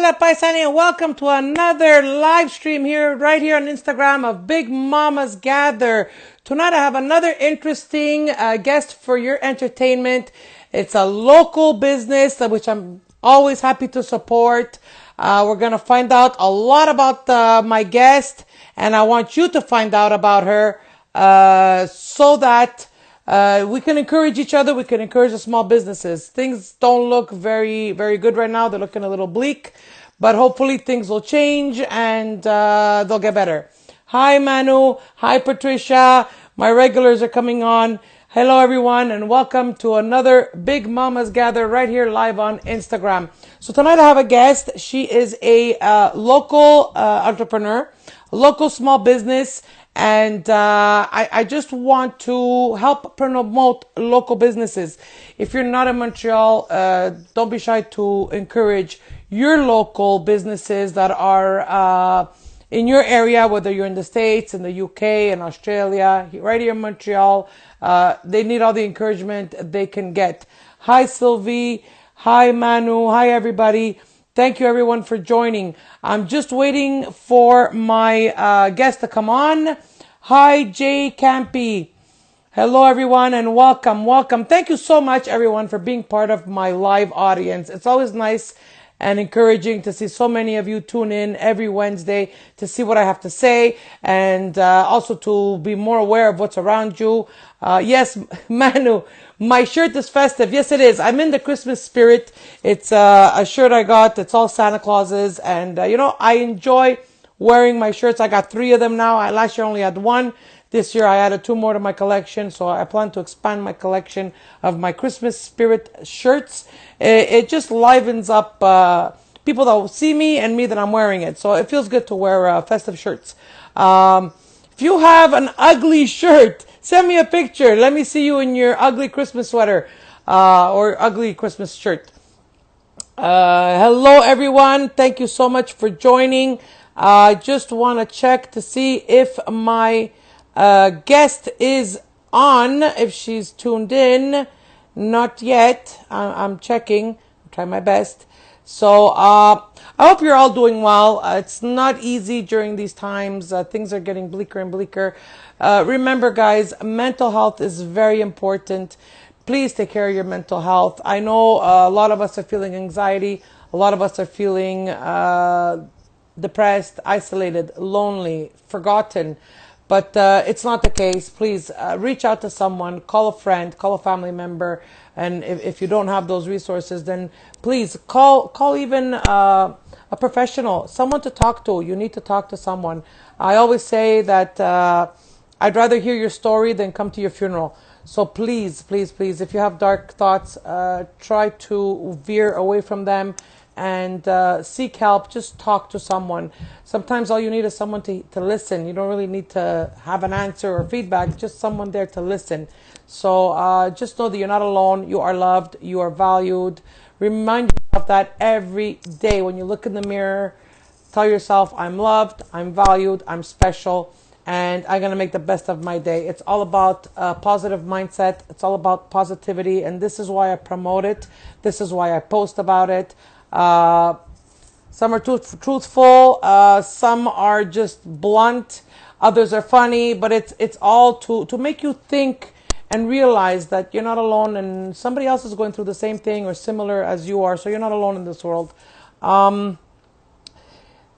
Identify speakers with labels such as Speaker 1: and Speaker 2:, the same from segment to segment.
Speaker 1: Hola Paisani, and welcome to another live stream here, right here on Instagram of Big Mamas Gather. Tonight I have another interesting guest for your entertainment. It's a local business, which I'm always happy to support. We're going to find out a lot about my guest, and I want you to find out about her so that we can encourage each other. We can encourage the small businesses. Things don't look very, very good right now. They're looking a little bleak, but hopefully things will change and they'll get better. Hi, Manu. Hi, Patricia. My regulars are coming on. Hello, everyone, and welcome to another Big Mamas Gather right here live on Instagram. So tonight I have a guest. She is a local entrepreneur, a local small business, and I just want to help promote local businesses. If you're not in Montreal, don't be shy to encourage your local businesses that are in your area, whether you're in the States, in the UK, in Australia, right here in Montreal. They need all the encouragement they can get. Hi, Sylvie. Hi, Manu. Hi, everybody. Thank you, everyone, for joining. I'm just waiting for my guest to come on. Hi, Jay Campy. Hello, everyone, and welcome, welcome. Thank you so much, everyone, for being part of my live audience. It's always nice and encouraging to see so many of you tune in every Wednesday to see what I have to say and also to be more aware of what's around you. Yes, Manu, my shirt is festive. Yes, it is. I'm in the Christmas spirit. It's a shirt I got. It's all Santa Clauses. And, I enjoy wearing my shirts. I got 3 of them now. Last year I only had 1. This year I added 2 more to my collection, so I plan to expand my collection of my Christmas spirit shirts. It just livens up people that will see me and me that I'm wearing it. So it feels good to wear festive shirts. If you have an ugly shirt, send me a picture. Let me see you in your ugly Christmas sweater or ugly Christmas shirt. Hello, everyone. Thank you so much for joining. I just want to check to see if my guest is on, if she's tuned in. Not yet. I'm checking. I'm trying my best. So I hope you're all doing well. It's not easy during these times. Things are getting bleaker and bleaker. Remember, guys, mental health is very important. Please take care of your mental health. I know a lot of us are feeling anxiety. A lot of us are feeling depressed, isolated, lonely, forgotten. But it's not the case. Please reach out to someone, call a friend, call a family member. And if you don't have those resources, then please call even a professional, someone to talk to. You need to talk to someone. I always say that I'd rather hear your story than come to your funeral. So please, please, please, if you have dark thoughts, try to veer away from them and seek help. Just talk to someone. Sometimes all you need is someone to listen. You don't really need to have an answer or feedback, just someone there to listen. So just know that you're not alone. You are loved. You are valued. Remind yourself that every day when you look in the mirror. Tell yourself, I'm loved, I'm valued, I'm special, and I'm going to make the best of my day. It's all about a positive mindset. It's all about positivity, and this is why I promote it. This is why I post about it. Some are truthful, some are just blunt, others are funny, but it's all to make you think and realize that you're not alone and somebody else is going through the same thing or similar as you are, so you're not alone in this world.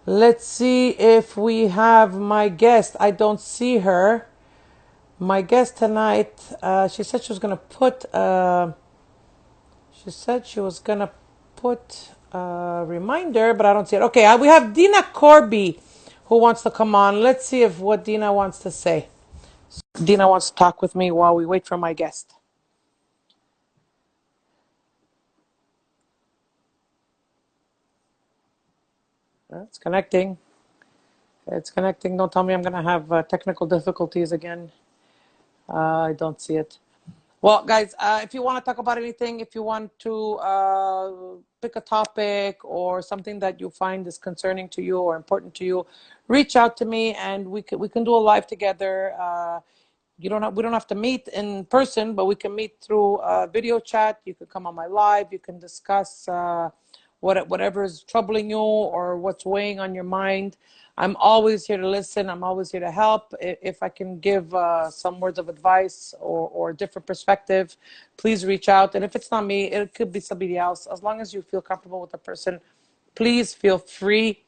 Speaker 1: Let's see if we have my guest. I don't see her. My guest tonight, she said she was going to put, a reminder, but I don't see it. Okay, we have Dina Corby who wants to come on. Let's see if what Dina wants to say. Dina wants to talk with me while we wait for my guest. It's connecting. It's connecting. Don't tell me I'm going to have technical difficulties again. I don't see it. Well, guys, if you want to talk about anything, if you want to pick a topic or something that you find is concerning to you or important to you, reach out to me and we can do a live together. We don't have to meet in person, but we can meet through video chat. You can come on my live. You can discuss whatever is troubling you or what's weighing on your mind. I'm always here to listen. I'm always here to help. If I can give some words of advice or a different perspective, please reach out. And if it's not me, it could be somebody else. As long as you feel comfortable with the person, please feel free,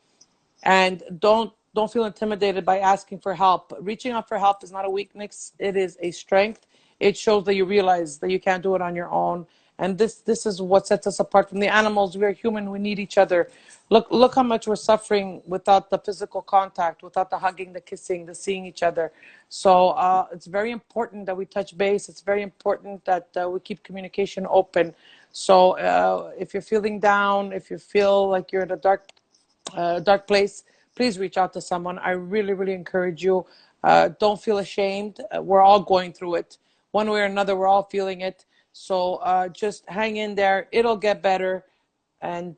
Speaker 1: and don't feel intimidated by asking for help. Reaching out for help is not a weakness, it is a strength. It shows that you realize that you can't do it on your own, and this is what sets us apart from the animals. We are human, we need each other. Look how much we're suffering without the physical contact, without the hugging, the kissing, the seeing each other. So it's very important that we touch base. It's very important that we keep communication open. So if you're feeling down, if you feel like you're in a dark place, please reach out to someone. I really, really encourage you. Don't feel ashamed. We're all going through it. One way or another, we're all feeling it. So just hang in there. It'll get better. And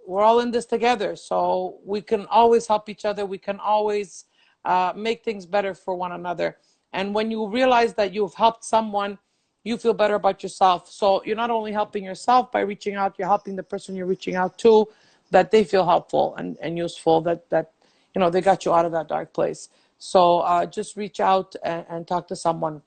Speaker 1: we're all in this together. So we can always help each other. We can always make things better for one another. And when you realize that you've helped someone, you feel better about yourself. So you're not only helping yourself by reaching out, you're helping the person you're reaching out to, that they feel helpful and useful, that they got you out of that dark place. So just reach out and talk to someone.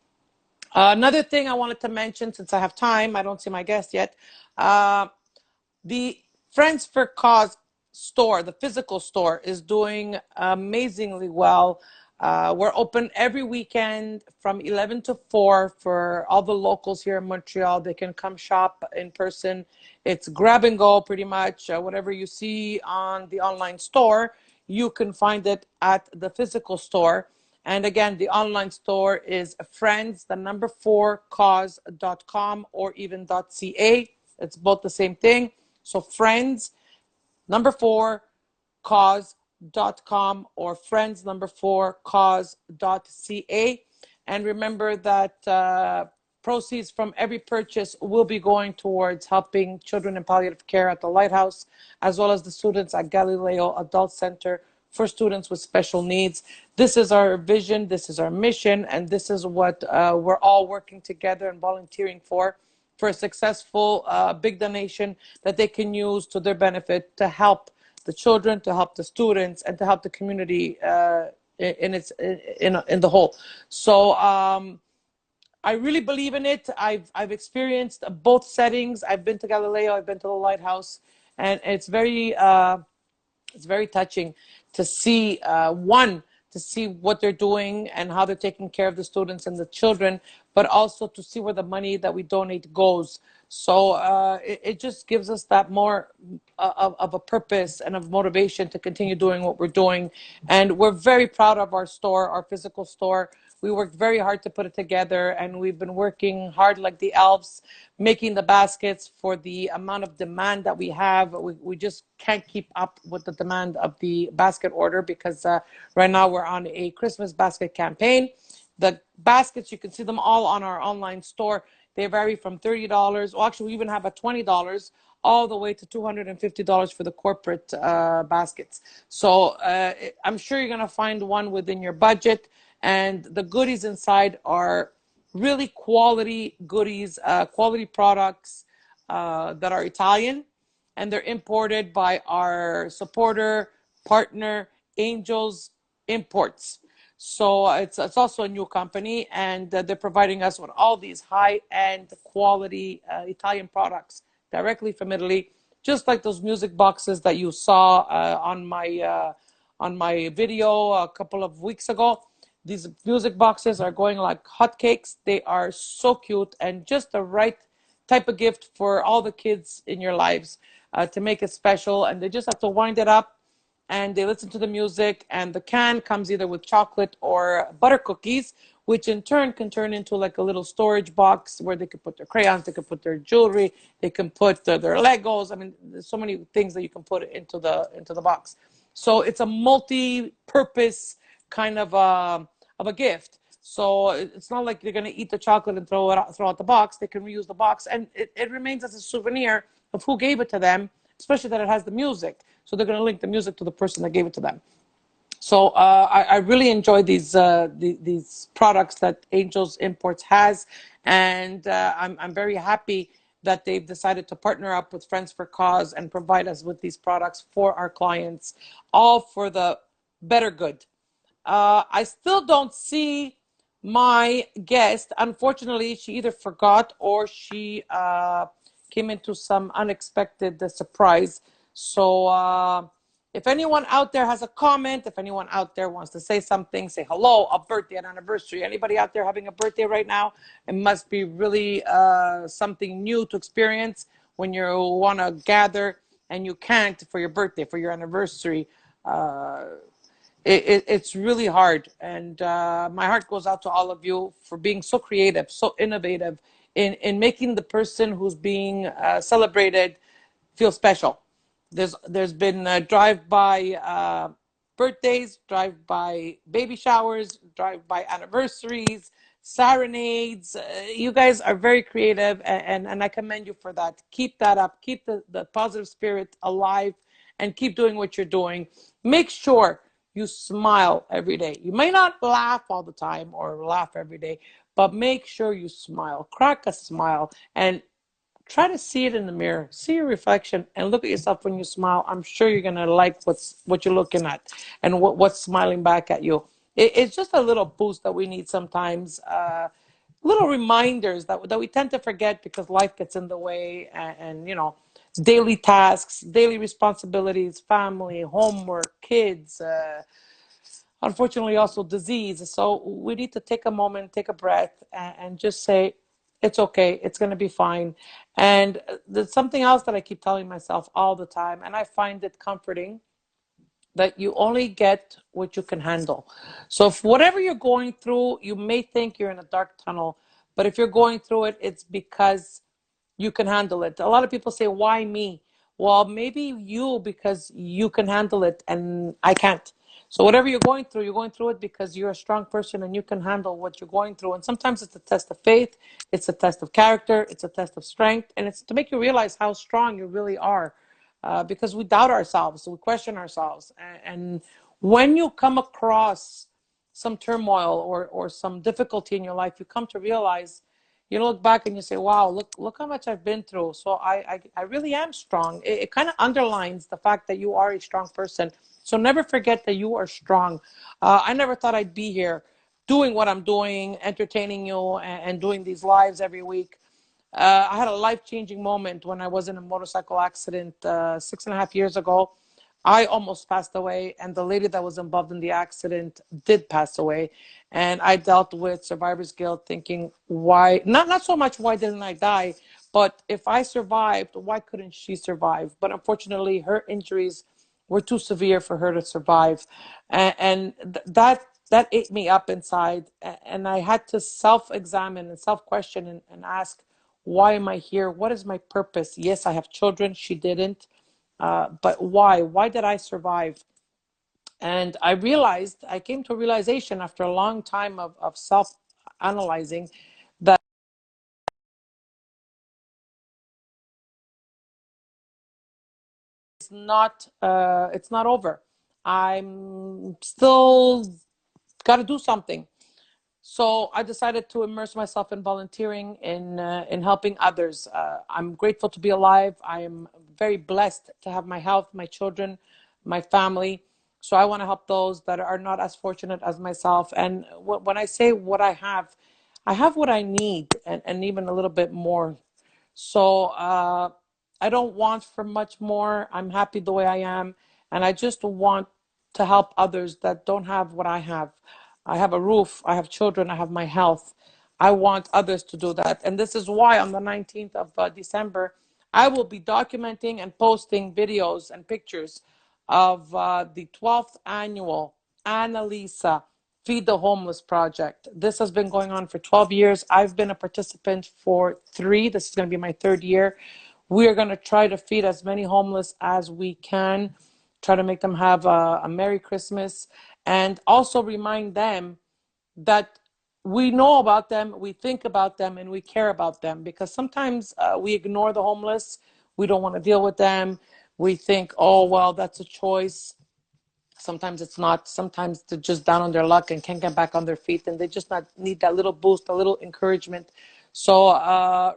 Speaker 1: Another thing I wanted to mention, since I have time, I don't see my guest yet. The Friends for Cause store, the physical store, is doing amazingly well. We're open every weekend from 11 to 4 for all the locals here in Montreal. They can come shop in person. It's grab and go pretty much. Whatever you see on the online store, you can find it at the physical store. And again, the online store is friends, the number 4 cause.com or even .ca. It's both the same thing. So friends, number 4 cause.com or friends, number 4 cause.ca. And remember that proceeds from every purchase will be going towards helping children in palliative care at the Lighthouse, as well as the students at Galileo Adult Center for students with special needs. This is our vision, this is our mission, and this is what we're all working together and volunteering for a successful big donation that they can use to their benefit to help the children, to help the students, and to help the community in the whole. So I really believe in it. I've experienced both settings. I've been to Galileo, I've been to the Lighthouse, and it's very touching to see to see what they're doing and how they're taking care of the students and the children, but also to see where the money that we donate goes. So it just gives us that more of a purpose and of motivation to continue doing what we're doing. And we're very proud of our store, our physical store. We worked very hard to put it together, and we've been working hard like the elves, making the baskets for the amount of demand that we have. We just can't keep up with the demand of the basket order because right now we're on a Christmas basket campaign. The baskets, you can see them all on our online store. They vary from $30. Well, actually, we even have a $20 all the way to $250 for the corporate baskets. So I'm sure you're going to find one within your budget. And the goodies inside are really quality goodies, quality products that are Italian, and they're imported by our supporter, partner, Angels Imports. So it's also a new company, and they're providing us with all these high-end quality Italian products directly from Italy, just like those music boxes that you saw on my video a couple of weeks ago. These music boxes are going like hotcakes. They are so cute and just the right type of gift for all the kids in your lives to make it special. And they just have to wind it up and they listen to the music. And the can comes either with chocolate or butter cookies, which in turn can turn into like a little storage box where they can put their crayons, they can put their jewelry, they can put their Legos. I mean, there's so many things that you can put into the box. So it's a multi-purpose kind of a gift. So it's not like they're going to eat the chocolate and throw out the box. They can reuse the box, and it remains as a souvenir of who gave it to them, especially that it has the music. So they're going to link the music to the person that gave it to them. So I really enjoy these products that Angels Imports has, and I'm very happy that they've decided to partner up with Friends for Cause and provide us with these products for our clients, all for the better good. I still don't see my guest. Unfortunately, she either forgot or she came into some unexpected surprise. So if anyone out there has a comment, if anyone out there wants to say something, say hello, a birthday, an anniversary, anybody out there having a birthday right now, it must be really something new to experience when you want to gather and you can't for your birthday, for your anniversary. It's really hard. And my heart goes out to all of you for being so creative, so innovative in making the person who's being celebrated feel special. There's been drive-by birthdays, drive-by baby showers, drive-by anniversaries, serenades. You guys are very creative, and I commend you for that. Keep that up. Keep the positive spirit alive, and keep doing what you're doing. Make sure you smile every day. You may not laugh all the time or laugh every day, but make sure you smile. Crack a smile and try to see it in the mirror. See your reflection and look at yourself when you smile. I'm sure you're gonna like what you're looking at and what's smiling back at you. It's just a little boost that we need sometimes. Little reminders that we tend to forget because life gets in the way, and you know, daily tasks, daily responsibilities, family, homework, kids, unfortunately also disease. So we need to take a moment, take a breath, and just say, it's okay, it's going to be fine. And there's something else that I keep telling myself all the time, and I find it comforting, that you only get what you can handle. So if whatever you're going through, you may think you're in a dark tunnel, but if you're going through it, it's because you can handle it. A lot of people say, why me? Well, maybe you, because you can handle it and I can't. So whatever you're going through it because you're a strong person and you can handle what you're going through. And sometimes it's a test of faith, it's a test of character, it's a test of strength, and it's to make you realize how strong you really are. Because we doubt ourselves, we question ourselves. And when you come across some turmoil or some difficulty in your life, you come to realize, you look back and you say, wow, look how much I've been through. So I really am strong. It kind of underlines the fact that you are a strong person. So never forget that you are strong. I never thought I'd be here doing what I'm doing, entertaining you and doing these lives every week. I had a life-changing moment when I was in a motorcycle accident 6.5 years ago. I almost passed away, and the lady that was involved in the accident did pass away. And I dealt with survivor's guilt, thinking, why, not so much why didn't I die, but if I survived, why couldn't she survive? But unfortunately, her injuries were too severe for her to survive. And that ate me up inside. And I had to self-examine and self-question and ask, why am I here? What is my purpose? Yes, I have children. She didn't. But why? Why did I survive? And I came to a realization after a long time of self-analyzing that it's not over. I'm still got to do something. So I decided to immerse myself in volunteering, in helping others. I'm grateful to be alive. I am very blessed to have my health, my children, my family. So I want to help those that are not as fortunate as myself. And when I say what I have what I need, and even a little bit more. So I don't want for much more. I'm happy the way I am. And I just want to help others that don't have what I have. I have a roof, I have children, I have my health. I want others to do that. And this is why on the 19th of December, I will be documenting and posting videos and pictures of the 12th annual Annalisa Feed the Homeless project. This has been going on for 12 years. I've been a participant for 3. This is going to be my 3rd year. We are going to try to feed as many homeless as we can, try to make them have a Merry Christmas, and also remind them that we know about them, we think about them, and we care about them, because sometimes we ignore the homeless. We don't want to deal with them. We think, oh, well, that's a choice. Sometimes it's not. Sometimes they're just down on their luck and can't get back on their feet, and they just not need that little boost, a little encouragement. So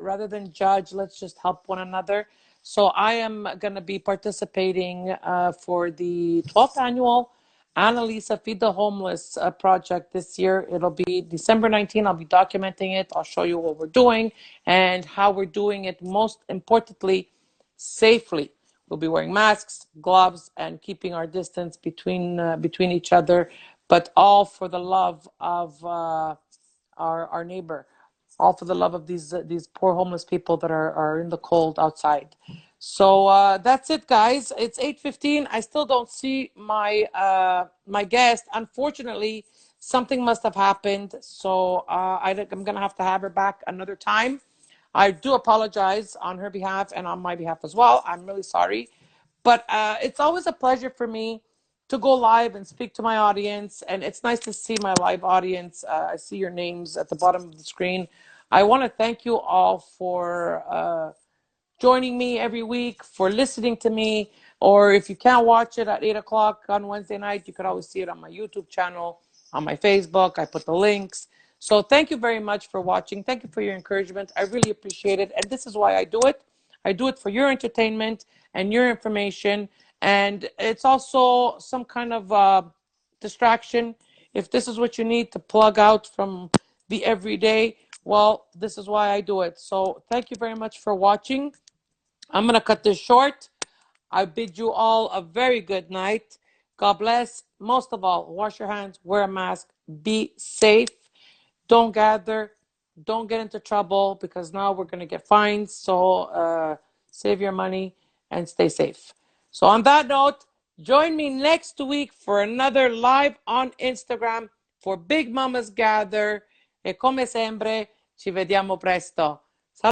Speaker 1: rather than judge, let's just help one another. So I am going to be participating for the 12th annual Annalisa Feed the Homeless project this year. It'll be December 19th. I'll be documenting it. I'll show you what we're doing and how we're doing it, most importantly, safely. We'll be wearing masks, gloves, and keeping our distance between each other, but all for the love of our neighbor, all for the love of these poor homeless people that are in the cold outside. So that's it, guys. It's 8:15. I still don't see my guest. Unfortunately, something must have happened. So I'm gonna have to have her back another time. I do apologize on her behalf and on my behalf as well. I'm really sorry. But it's always a pleasure for me to go live and speak to my audience. And it's nice to see my live audience. I see your names at the bottom of the screen. I want to thank you all for joining me every week, for listening to me. Or if you can't watch it at 8 o'clock on Wednesday night, you could always see it on my YouTube channel, on my Facebook. I put the links. So thank you very much for watching. Thank you for your encouragement. I really appreciate it. And this is why I do it. I do it for your entertainment and your information. And it's also some kind of distraction. If this is what you need to plug out from the everyday, well, this is why I do it. So thank you very much for watching. I'm going to cut this short. I bid you all a very good night. God bless. Most of all, wash your hands, wear a mask, be safe. Don't gather, don't get into trouble because now we're going to get fines. So save your money and stay safe. So on that note, join me next week for another live on Instagram for Big Mamas Gather. E come sempre, ci vediamo presto.